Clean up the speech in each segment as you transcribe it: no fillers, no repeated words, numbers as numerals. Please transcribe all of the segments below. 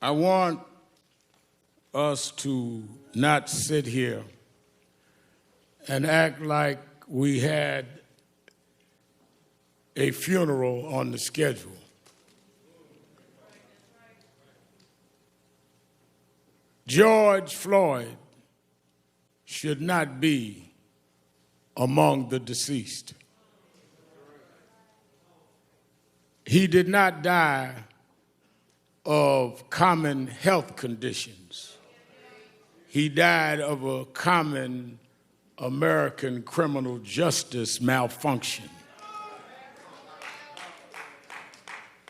I want us to not sit here and act like we had a funeral on the schedule. George Floyd should not be among the deceased. He did not die of common health conditions. He died of a common American criminal justice malfunction.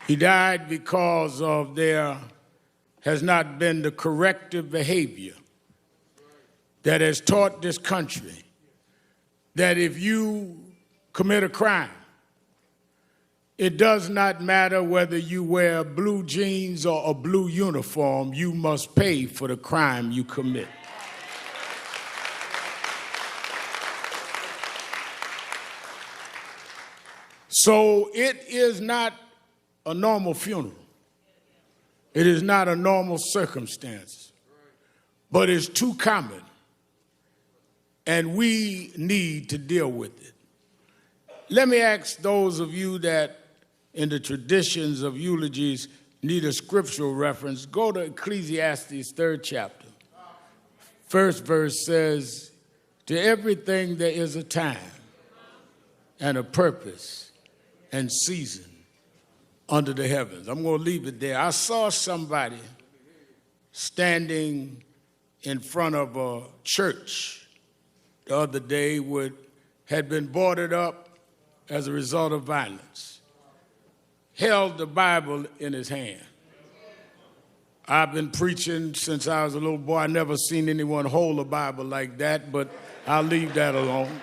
He died because of there has not been the corrective behavior that has taught this country that if you commit a crime, it does not matter whether you wear blue jeans or a blue uniform, you must pay for the crime you commit. So it is not a normal funeral. It is not a normal circumstance, but it's too common, and we need to deal with it. Let me ask those of you that in the traditions of eulogies need a scriptural reference, go to Ecclesiastes 3rd chapter. First verse says, to everything there is a time and a purpose and season under the heavens. I'm going to leave it there. I saw somebody standing in front of a church the other day had been boarded up as a result of violence, held the Bible in his hand. I've been preaching since I was a little boy. I never seen anyone hold a Bible like that, but I'll leave that alone.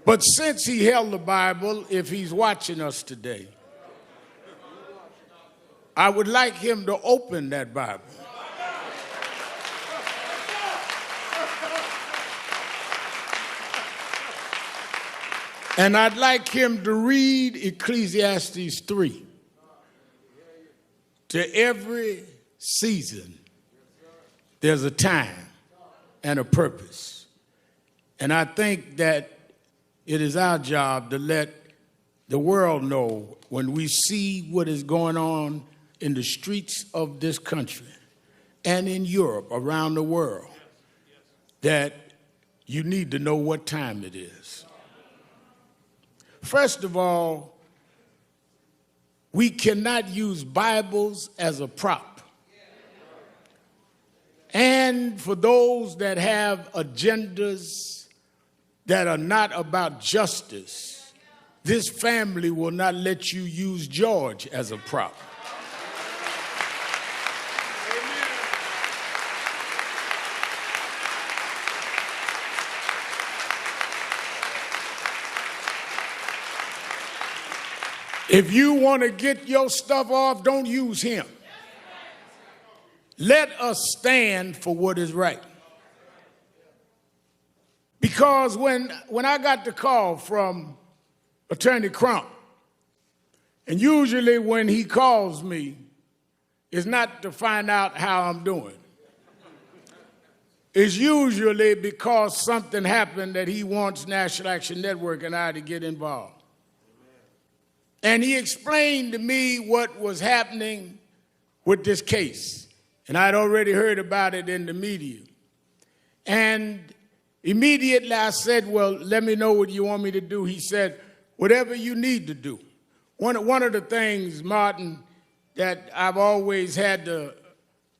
But since he held the Bible, if he's watching us today, I would like him to open that Bible. And I'd like him to read Ecclesiastes 3. To every season, there's a time and a purpose. And I think that it is our job to let the world know when we see what is going on in the streets of this country and in Europe, around the world, that you need to know what time it is. First of all, we cannot use Bibles as a prop. And for those that have agendas that are not about justice, this family will not let you use George as a prop. If you want to get your stuff off, don't use him. Let us stand for what is right. Because when I got the call from Attorney Crump, and usually when he calls me, it's not to find out how I'm doing. It's usually because something happened that he wants National Action Network and I to get involved. And he explained to me what was happening with this case. And I'd already heard about it in the media. And immediately I said, well, let me know what you want me to do. He said, whatever you need to do. One of the things, Martin, that I've always had to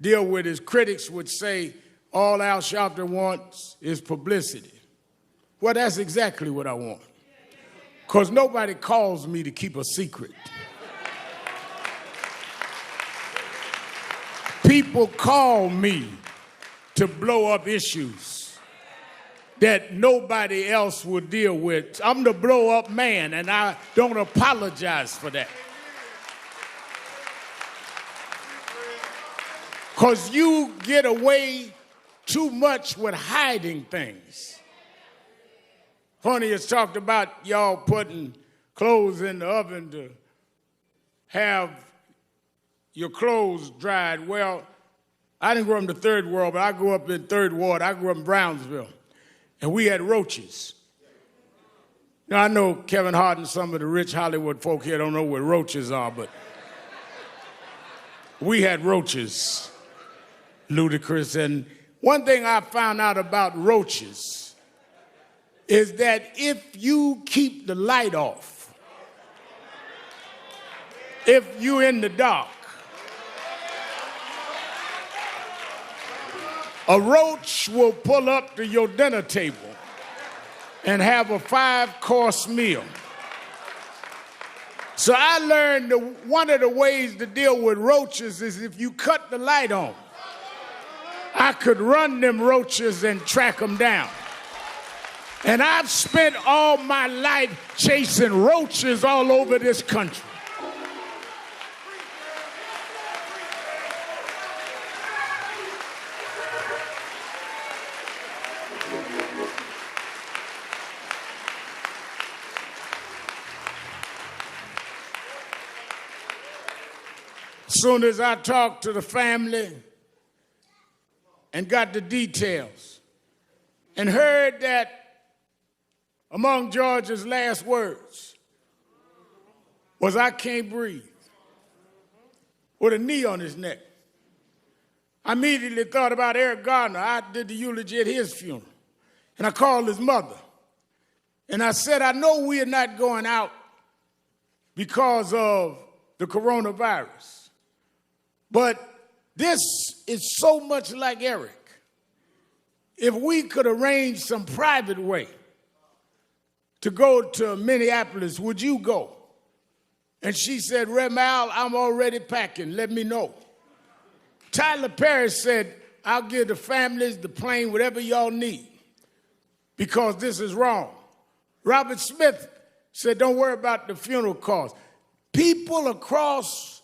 deal with is critics would say, all Al Sharpten wants is publicity. Well, that's exactly what I want. Because nobody calls me to keep a secret. People call me to blow up issues that nobody else will deal with. I'm the blow up man, and I don't apologize for that. Because you get away too much with hiding things. Honey has talked about y'all putting clothes in the oven to have your clothes dried. Well, I didn't grow up in the third world, but I grew up in third ward. I grew up in Brownsville, and we had roaches. Now, I know Kevin Hart and some of the rich Hollywood folk here don't know what roaches are, but we had roaches, ludicrous. And one thing I found out about roaches is that if you keep the light off, if you're in the dark, a roach will pull up to your dinner table and have a 5-course meal. So I learned that one of the ways to deal with roaches is if you cut the light on, I could run them roaches and track them down. And I've spent all my life chasing roaches all over this country. As soon as I talked to the family and got the details and heard that among George's last words was, "I can't breathe," with a knee on his neck, I immediately thought about Eric Gardner. I did the eulogy at his funeral, and I called his mother. And I said, "I know we are not going out because of the coronavirus, but this is so much like Eric. If we could arrange some private way to go to Minneapolis, would you go?" And she said, "Rev Al, I'm already packing. Let me know." Tyler Perry said, "I'll give the families, the plane, whatever y'all need, because this is wrong." Robert Smith said, "Don't worry about the funeral costs." People across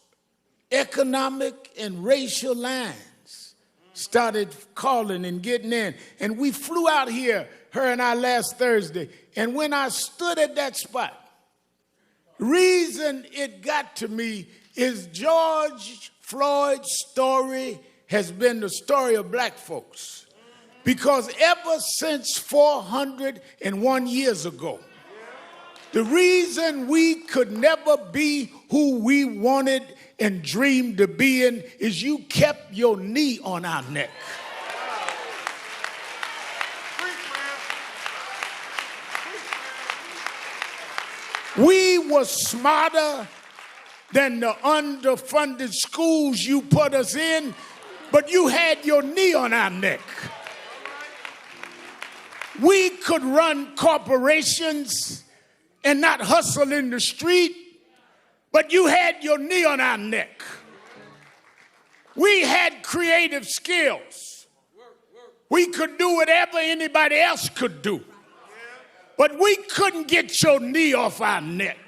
economic and racial lines started calling and getting in. And we flew out here, her and I, last Thursday. And when I stood at that spot, the reason it got to me is George Floyd's story has been the story of black folks. Because ever since 401 years ago, the reason we could never be who we wanted and dreamed to be in is you kept your knee on our neck. We were smarter than the underfunded schools you put us in, but you had your knee on our neck. We could run corporations and not hustle in the street, but you had your knee on our neck. We had creative skills. We could do whatever anybody else could do, but we couldn't get your knee off our neck.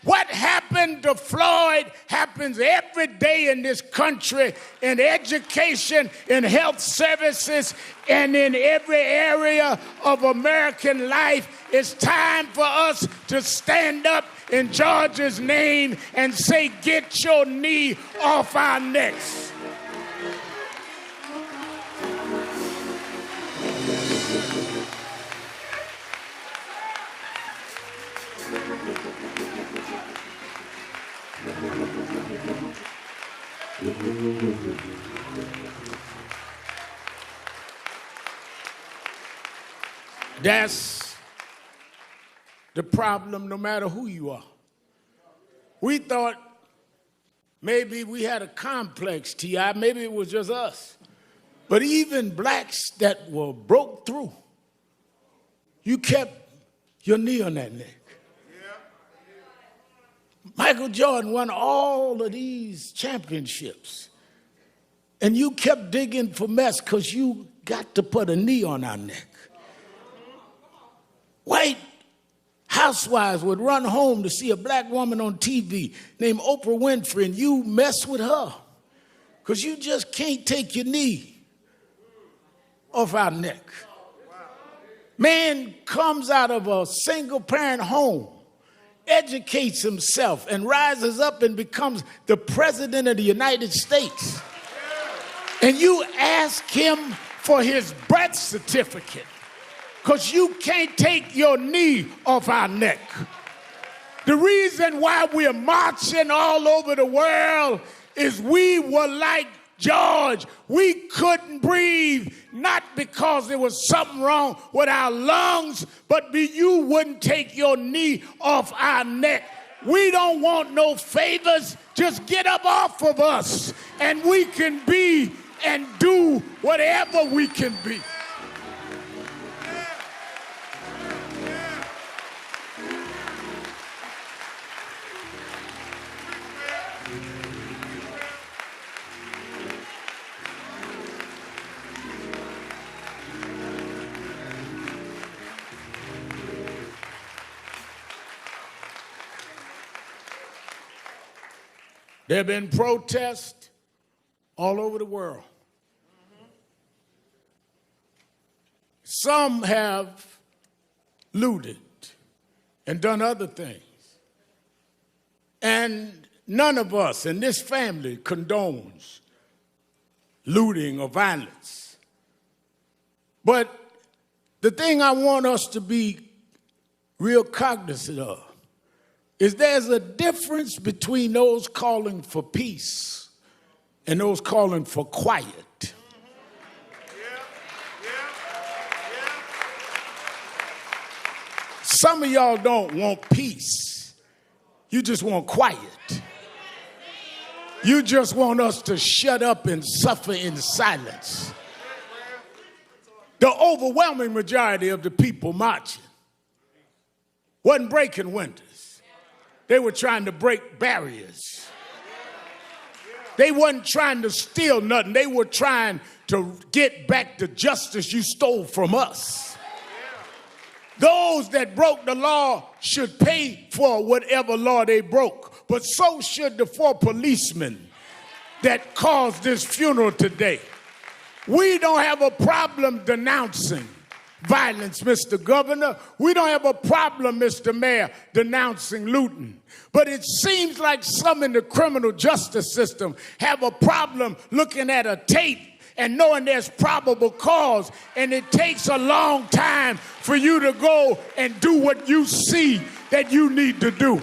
What happened to Floyd happens every day in this country, in education, in health services, and in every area of American life. It's time for us to stand up in George's name and say, "Get your knee off our necks." That's the problem, no matter who you are. We thought maybe we had a complex, T.I., maybe it was just us. But even blacks that were broke through, you kept your knee on that neck. Michael Jordan won all of these championships, and you kept digging for mess because you got to put a knee on our neck. White housewives would run home to see a black woman on TV named Oprah Winfrey, and you mess with her because you just can't take your knee off our neck. Man comes out of a single-parent home educates himself and rises up and becomes the president of the United States, and you ask him for his birth certificate, because you can't take your knee off our neck. The reason why we're marching all over the world is we were like George. We couldn't breathe, not because there was something wrong with our lungs, but you wouldn't take your knee off our neck. We don't want no favors. Just get up off of us, and we can be and do whatever we can be. There have been protests all over the world. Some have looted and done other things. And none of us in this family condones looting or violence. But the thing I want us to be real cognizant of is there's a difference between those calling for peace and those calling for quiet. Some of y'all don't want peace. You just want quiet. You just want us to shut up and suffer in silence. The overwhelming majority of the people marching wasn't breaking windows. They were trying to break barriers. They wasn't trying to steal nothing. They were trying to get back the justice you stole from us. Those that broke the law should pay for whatever law they broke, but so should the 4 policemen that caused this funeral today. We don't have a problem denouncing violence, Mr. Governor. We don't have a problem, Mr. Mayor, denouncing looting. But it seems like some in the criminal justice system have a problem looking at a tape and knowing there's probable cause, and it takes a long time for you to go and do what you see that you need to do.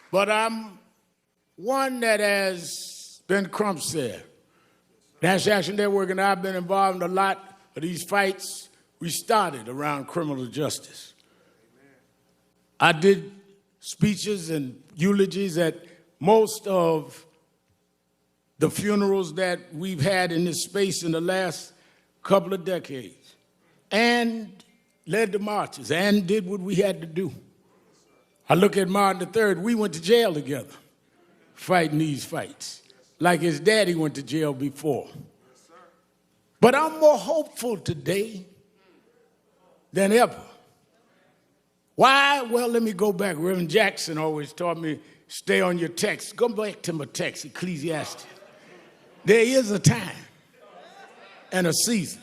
But I'm one that has been Crump said. National Action Network and I have been involved in a lot of these fights we started around criminal justice. I did speeches and eulogies at most of the funerals that we've had in this space in the last couple of decades, and led the marches and did what we had to do. I look at Martin III, we went to jail together, fighting these fights, like his daddy went to jail before. But I'm more hopeful today than ever. Why? Well, let me go back. Reverend Jackson always taught me, stay on your text. Go back to my text, Ecclesiastes. There is a time and a season.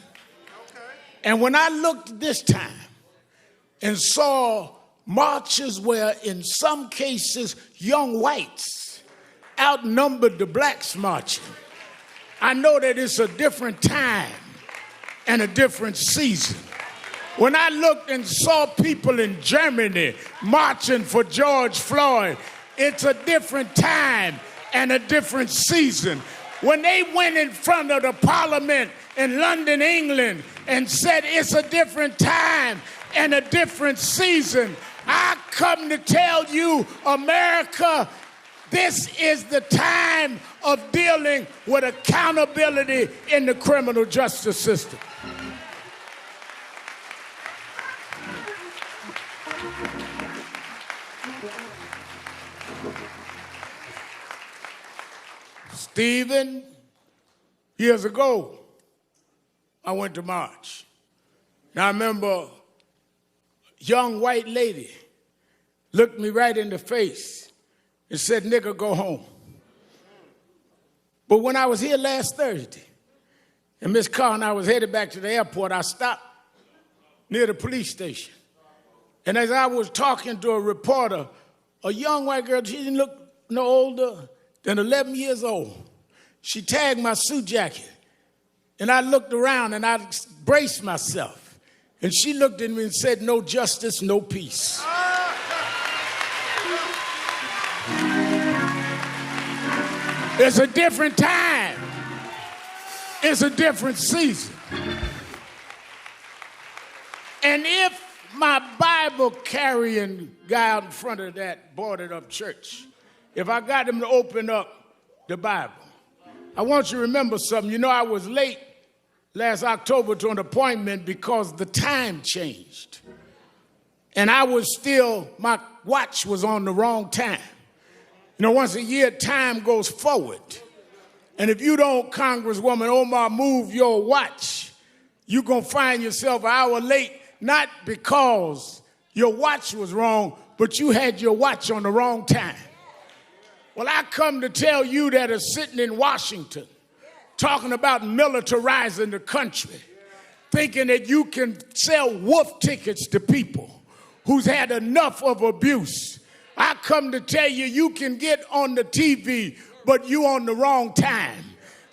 And when I looked this time and saw marches where, in some cases, young whites outnumbered the blacks marching, I know that it's a different time and a different season. When I looked and saw people in Germany marching for George Floyd, it's a different time and a different season. When they went in front of the parliament in London, England, and said it's a different time and a different season, I come to tell you, America, this is the time of dealing with accountability in the criminal justice system. Stephen, years ago, I went to march. Now, I remember a young white lady looked me right in the face and said, nigga, go home. But when I was here last Thursday, and Miss Carr and I was headed back to the airport, I stopped near the police station. And as I was talking to a reporter, a young white girl, she didn't look no older than 11 years old. She tagged my suit jacket. And I looked around and I braced myself. And she looked at me and said, no justice, no peace. It's a different time. It's a different season. And if my Bible carrying guy out in front of that boarded up church, if I got him to open up the Bible, I want you to remember something. You know, I was late last October to an appointment because the time changed. And my watch was on the wrong time. You know, once a year, time goes forward. And if you don't, Congresswoman Omar, move your watch, you're going to find yourself an hour late, not because your watch was wrong, but you had your watch on the wrong time. Well, I come to tell you that are sitting in Washington, talking about militarizing the country, thinking that you can sell wolf tickets to people who's had enough of abuse. I come to tell you, you can get on the TV, but you on the wrong time.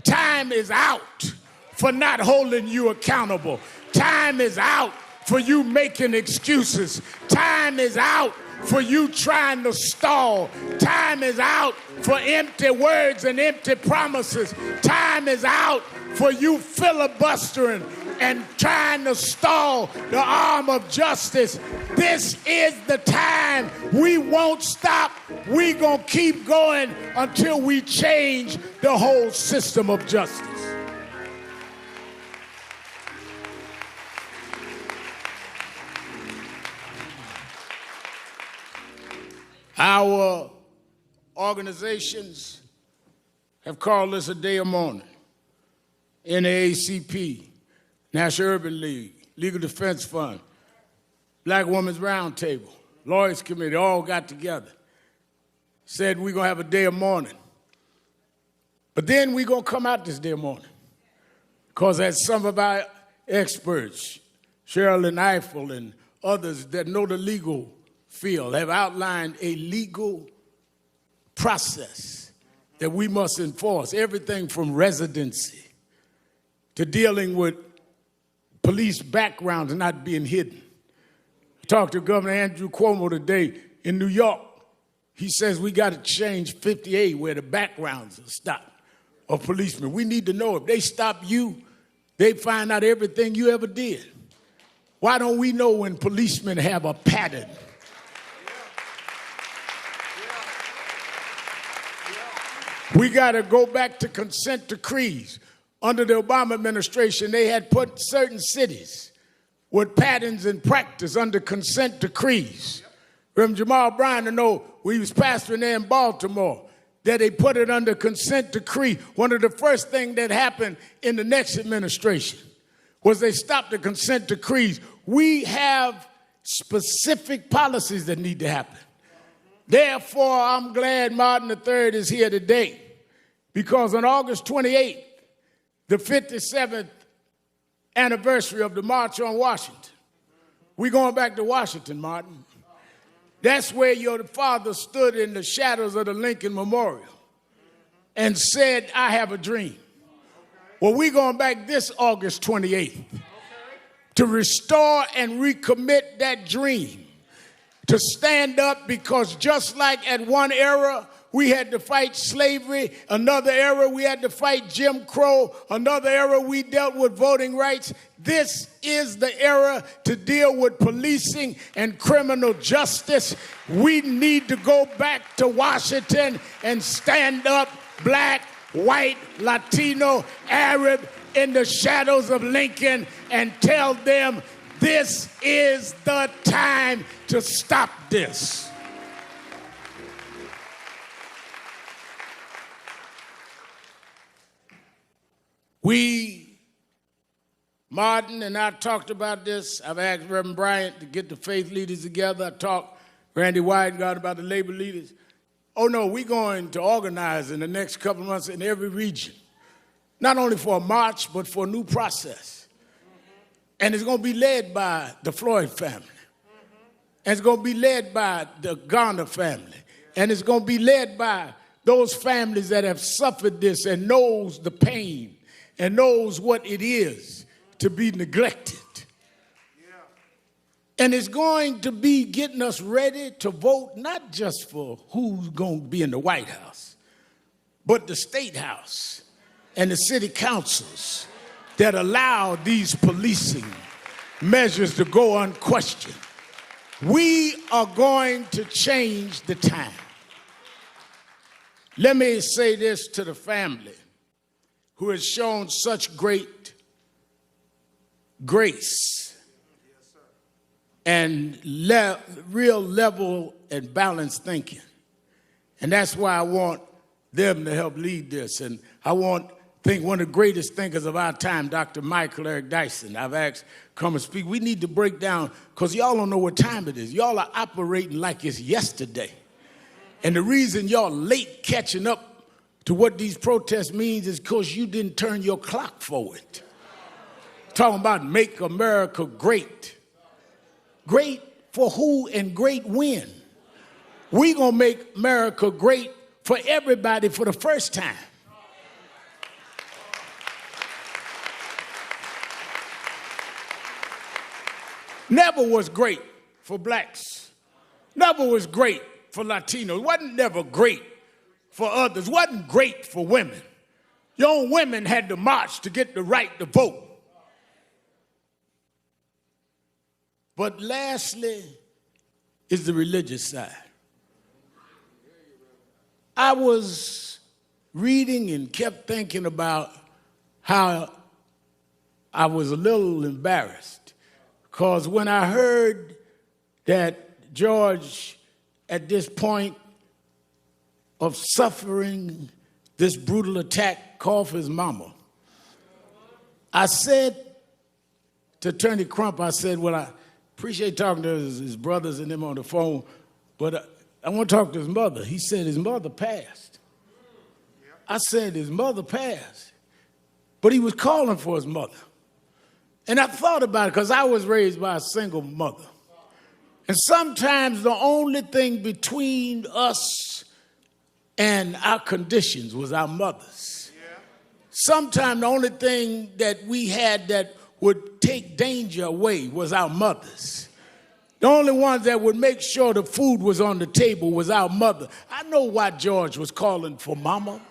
Time is out for not holding you accountable. Time is out for you making excuses. Time is out for you trying to stall. Time is out for empty words and empty promises. Time is out for you filibustering and trying to stall the arm of justice. This is the time. We won't stop. We gonna keep going until we change the whole system of justice. Our organizations have called this a day of mourning. NAACP, National Urban League, Legal Defense Fund, Black Women's Roundtable, Lawyers Committee, all got together, said we're going to have a day of mourning. But then we're going to come out this day of mourning. Because as some of our experts, Sherilyn Eiffel and others that know the legal field, have outlined a legal process that we must enforce, everything from residency to dealing with police backgrounds not being hidden. I talked to Governor Andrew Cuomo today in New York. He says we got to change 58 where the backgrounds are stopped of policemen. We need to know if they stop you, they find out everything you ever did. Why don't we know when policemen have a pattern? We got to go back to consent decrees. Under the Obama administration, they had put certain cities with patterns and practice under consent decrees. Reverend Jamal Bryan, I know we was pastoring there in Baltimore, that they put it under consent decree. One of the first things that happened in the next administration was they stopped the consent decrees. We have specific policies that need to happen. Therefore, I'm glad Martin III is here today, because on August 28th, the 57th anniversary of the March on Washington, we're going back to Washington, Martin. That's where your father stood in the shadows of the Lincoln Memorial and said, I have a dream. Well, we're going back this August 28th to restore and recommit that dream, to stand up, because just like at one era, we had to fight slavery. Another era, we had to fight Jim Crow. Another era, we dealt with voting rights. This is the era to deal with policing and criminal justice. We need to go back to Washington and stand up, black, white, Latino, Arab, in the shadows of Lincoln, and tell them this is the time to stop this. Martin and I talked about this. I've asked Reverend Bryant to get the faith leaders together. I talked Randy Weingart about the labor leaders. Oh no, we're going to organize in the next couple of months in every region. Not only for a march, but for a new process. And it's going to be led by the Floyd family. And it's going to be led by the Garner family. And it's going to be led by those families that have suffered this and knows the pain and knows what it is to be neglected. And it's going to be getting us ready to vote not just for who's going to be in the White House, but the State House and the city councils that allow these policing measures to go unquestioned. We are going to change the time. Let me say this to the family who has shown such great grace and real level and balanced thinking. And that's why I want them to help lead this. And I think one of the greatest thinkers of our time, Dr. Michael Eric Dyson, I've asked come and speak. We need to break down, because y'all don't know what time it is. Y'all are operating like it's yesterday. And the reason y'all late catching up to what these protests means is because you didn't turn your clock forward. Talking about make America great. Great for who and great when? We're going to make America great for everybody for the first time. Never was great for blacks. Never was great for Latinos. Wasn't never great for others. Wasn't great for women. Young women had to march to get the right to vote. But lastly is the religious side. I was reading and kept thinking about how I was a little embarrassed, because when I heard that George, at this point of suffering this brutal attack, called for his mama, I said to Attorney Crump, I said, well, I appreciate talking to his brothers and them on the phone, but I want to talk to his mother. He said his mother passed. I said his mother passed, but he was calling for his mother. And I thought about it because I was raised by a single mother. And sometimes the only thing between us and our conditions was our mothers. Sometimes the only thing that we had that would take danger away was our mothers. The only ones that would make sure the food was on the table was our mother. I know why George was calling for mama.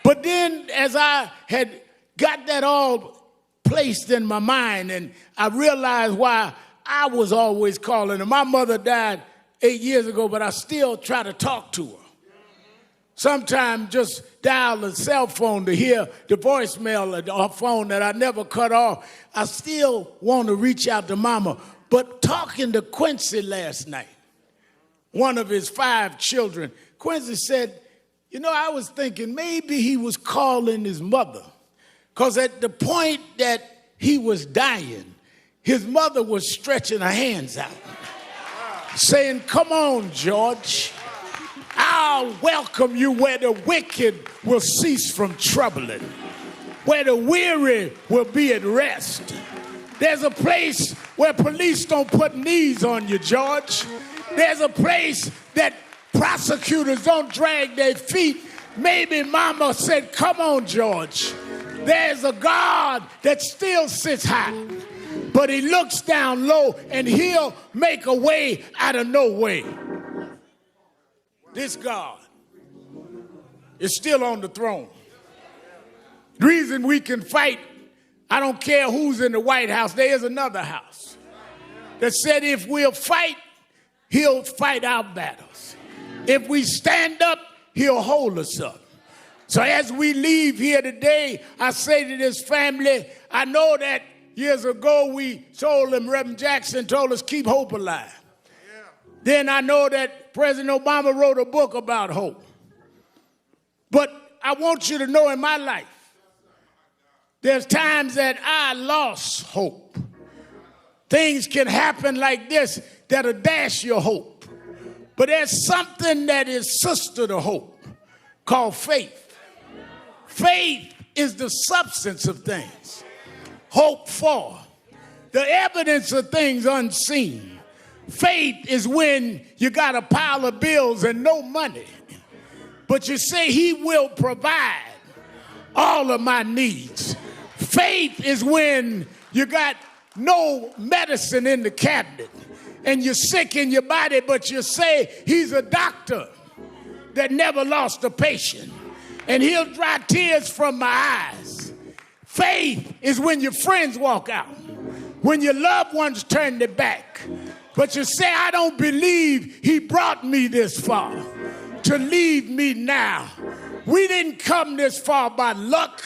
But then as I had got that all placed in my mind, and I realized why I was always calling her. My mother died 8 years ago, but I still try to talk to her. Sometimes just dial the cell phone to hear the voicemail of her phone that I never cut off. I still want to reach out to mama. But talking to Quincy last night, one of his 5 children, Quincy said, you know, I was thinking maybe he was calling his mother, because at the point that he was dying, his mother was stretching her hands out, saying, come on, George. I'll welcome you where the wicked will cease from troubling, where the weary will be at rest. There's a place where police don't put knees on you, George. There's a place that prosecutors don't drag their feet. Maybe mama said, come on, George. There's a God that still sits high, but he looks down low and he'll make a way out of no way. This God is still on the throne. The reason we can fight, I don't care who's in the White House, there is another house that said if we'll fight, he'll fight our battles. If we stand up, he'll hold us up. So as we leave here today, I say to this family, I know that years ago we told them, Reverend Jackson told us, keep hope alive. Yeah. Then I know that President Obama wrote a book about hope. But I want you to know in my life, there's times that I lost hope. Things can happen like this that'll dash your hope. But there's something that is sister to hope called faith. Faith is the substance of things, hope for, the evidence of things unseen. Faith is when you got a pile of bills and no money, but you say he will provide all of my needs. Faith is when you got no medicine in the cabinet and you're sick in your body, but you say he's a doctor that never lost a patient and he'll dry tears from my eyes. Faith is when your friends walk out, when your loved ones turn their back, but you say, I don't believe he brought me this far to leave me now. We didn't come this far by luck.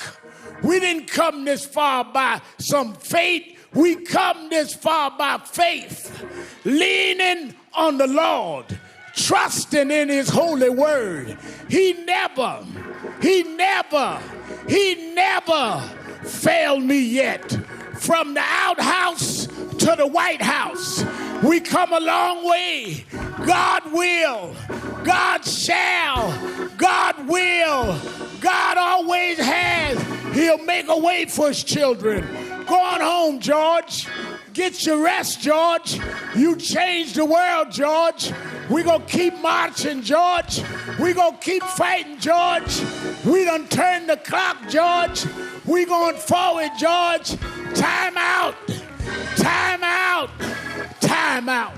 We didn't come this far by some fate. We come this far by faith, leaning on the Lord, trusting in his holy word. He never failed me yet. From the outhouse to the White House, we come a long way. God will, God shall, God will, God always has. He'll make a way for his children. Go on home, George. Get your rest, George. You changed the world, George. We're going to keep marching, George. We're going to keep fighting, George. We done turned the clock, George. We're going forward, George. Time out. Time out. Time out.